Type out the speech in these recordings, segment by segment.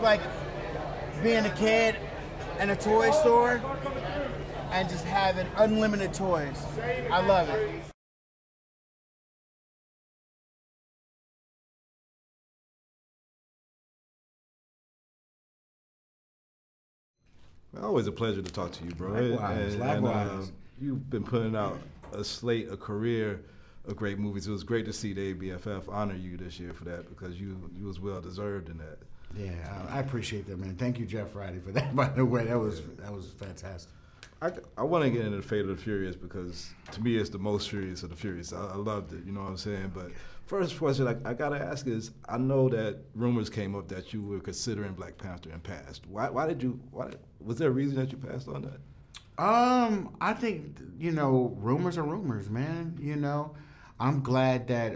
like being a kid in a toy store and just having unlimited toys. I love it. Always a pleasure to talk to you, bro. Likewise, likewise. You've been putting out a career of great movies. It was great to see the ABFF honor you this year for that, because you was well deserved in that. Yeah, I appreciate that, man. Thank you, Jeff Roddy, for that. By the way, that was fantastic. I want to get into the Fate of the Furious, because to me it's the most furious of the furious. I loved it, you know what I'm saying? But first question I gotta ask is, I know that rumors came up that you were considering Black Panther in past. Why was there a reason that you passed on that? I think, rumors are rumors, man. I'm glad that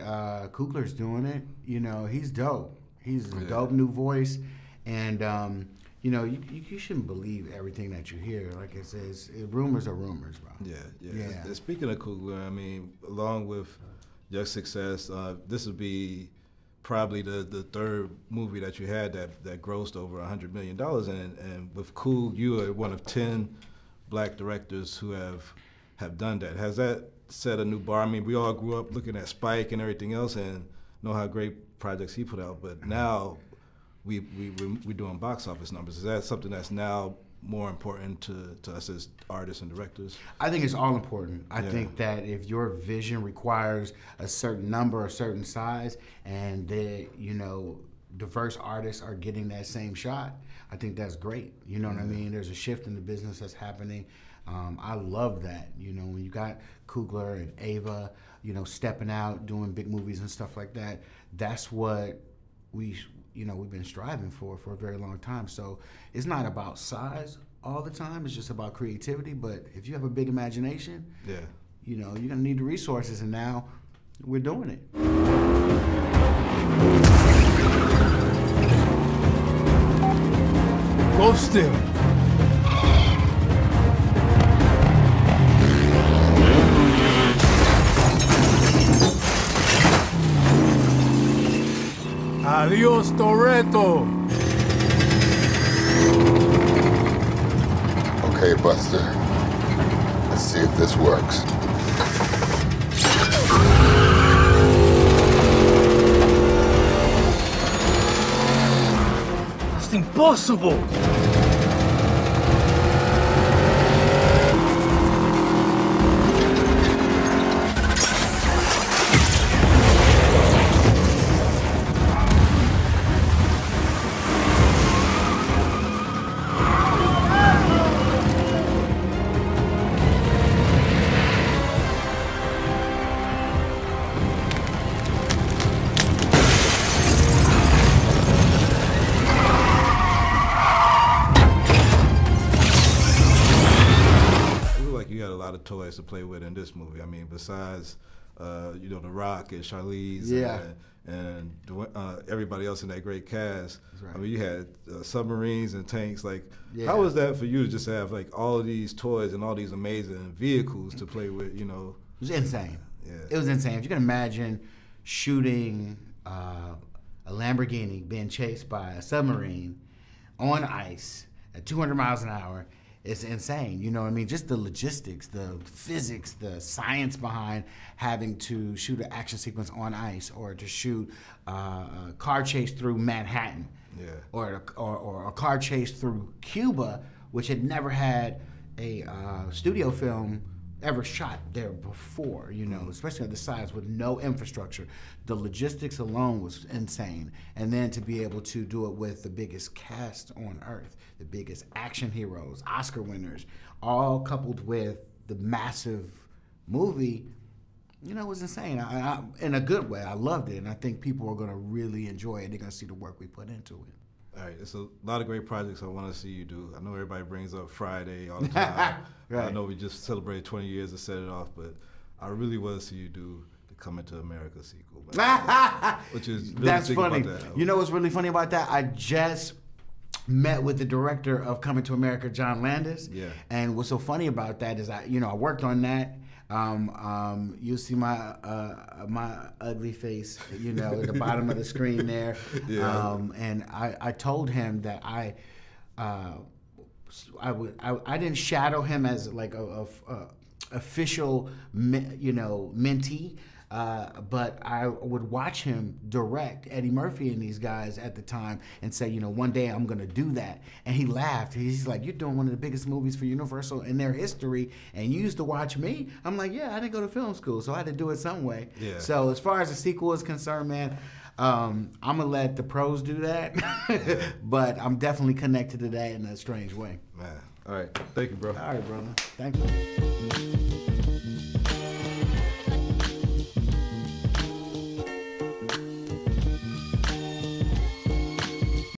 Coogler's doing it. He's dope. He's a dope new voice, and you shouldn't believe everything that you hear. Like I said, rumors are rumors, bro. Yeah. Speaking of Coogler, I mean, along with your success, this would be probably the third movie that you had that grossed over $100 million, and with Cool, you are one of 10 Black directors who have done that. Has that set a new bar? I mean, we all grew up looking at Spike and everything else and know how great projects he put out, but now we're doing box office numbers. Is that something that's now more important to us as artists and directors? I think it's all important. I think that if your vision requires a certain number, a certain size, and that, diverse artists are getting that same shot, I think that's great. You know what I mean? There's a shift in the business that's happening. I love that. When you got Coogler and Ava, stepping out, doing big movies and stuff like that, that's what we've been striving for a very long time. So it's not about size all the time. It's just about creativity. But if you have a big imagination, you're gonna need the resources, and now we're doing it. Go still. Adios, Toretto. Okay, Buster. Let's see if this works. That's impossible. Toys to play with in this movie. I mean, besides The Rock and Charlize and everybody else in that great cast. Right. I mean, you had submarines and tanks. Like, how was that for you to just have like all of these toys and all these amazing vehicles to play with? It was insane. Yeah, it was insane. If you can imagine shooting a Lamborghini being chased by a submarine on ice at 200 miles an hour. It's insane, you know what I mean? Just the logistics, the physics, the science behind having to shoot an action sequence on ice, or to shoot a car chase through Manhattan, or a car chase through Cuba, which had never had a studio film ever shot there before, especially at the size with no infrastructure. The logistics alone was insane. And then to be able to do it with the biggest cast on earth, the biggest action heroes, Oscar winners, all coupled with the massive movie, it was insane. I, in a good way, I loved it. And I think people are gonna really enjoy it. They're gonna see the work we put into it. All right, it's a lot of great projects I want to see you do. I know everybody brings up Friday all the time. Right. I know we just celebrated 20 years to set it off, but I really want to see you do the Coming to America sequel. Which is really That's funny. That. You know what's really funny about that? I just met with the director of Coming to America, John Landis. Yeah. And what's so funny about that is I worked on that. You'll see my my ugly face, you know, at the bottom of the screen there. Yeah. And I told him that I didn't shadow him as like a official, you know, mentee. But I would watch him direct Eddie Murphy and these guys at the time and say, you know, one day I'm going to do that. And he laughed. He's like, you're doing one of the biggest movies for Universal in their history, and you used to watch me? I'm like, yeah, I didn't go to film school, so I had to do it some way. Yeah. So as far as the sequel is concerned, man, I'm going to let the pros do that. But I'm definitely connected to that in a strange way. Man. All right. Thank you, bro. All right, brother. Thank you.